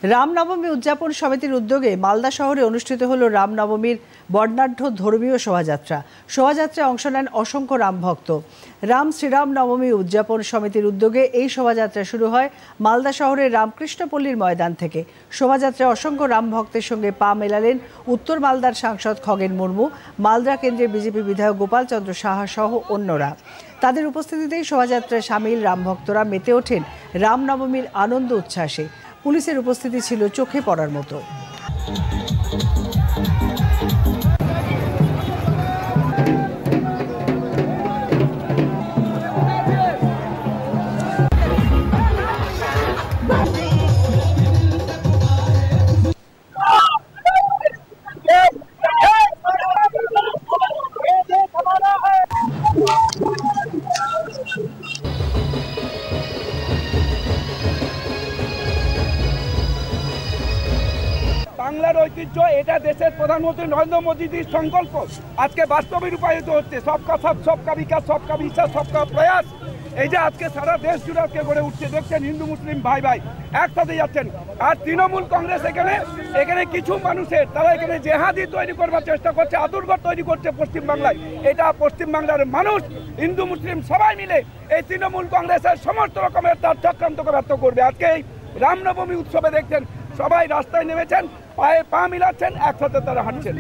রামনবমী উদযাপন সমিতির উদ্যোগে মালদা শহরে অনুষ্ঠিত হল রামনবমীর বর্ণাঢ্য ধর্মীয় শোভাযাত্রা। শোভাযাত্রায় অংশ নেন অসংখ্য রামভক্ত। শ্রীরাম নবমী উদযাপন সমিতির উদ্যোগে এই শোভাযাত্রা শুরু হয় মালদা শহরের রামকৃষ্ণপল্লীর ময়দান থেকে। শোভাযাত্রায় অসংখ্য রামভক্তের সঙ্গে পা মেলালেন উত্তর মালদার সাংসদ খগেন মুর্মু, মালদা কেন্দ্রের বিজেপি বিধায়ক গোপাল চন্দ্র সাহা সহ অন্যরা। তাদের উপস্থিতিতেই শোভাযাত্রায় সামিল রামভক্তরা মেতে ওঠেন রামনবমীর আনন্দ উচ্ছ্বাসে। পুলিশের উপস্থিতি ছিল চোখে পড়ার মতো। বাংলার ঐতিহ্য, এটা দেশের প্রধানমন্ত্রী নরেন্দ্র মোদীজির সংকল্প আজকে বাস্তবে রূপায়িত হচ্ছে। সবকা সাথ, সবকা বিকাশ, সবকা বিশ্বাস, সবকা প্রয়াস। এই যে আজকে সারা দেশ জুড়ে আজকে গড়ে উঠছে, দেখছেন হিন্দু মুসলিম ভাই ভাই একসাথে যাচ্ছেন। আর তৃণমূল কংগ্রেস এখানে কিছু মানুষের তারা এখানে জেহাদি তৈরি করবার চেষ্টা করছে, আদুরঘর তৈরি করছে পশ্চিমবাংলায়। এটা পশ্চিমবাংলার মানুষ হিন্দু মুসলিম সবাই মিলে এই তৃণমূল কংগ্রেসের সমস্ত রকমের তার চক্রান্তকে ব্যর্থ করবে। আজকে এই রামনবমী উৎসবে দেখছেন সবাই রাস্তায় নেমেছেন, পায়ে পা মিলাচ্ছেন, একসাথে তারা হাঁটছেন।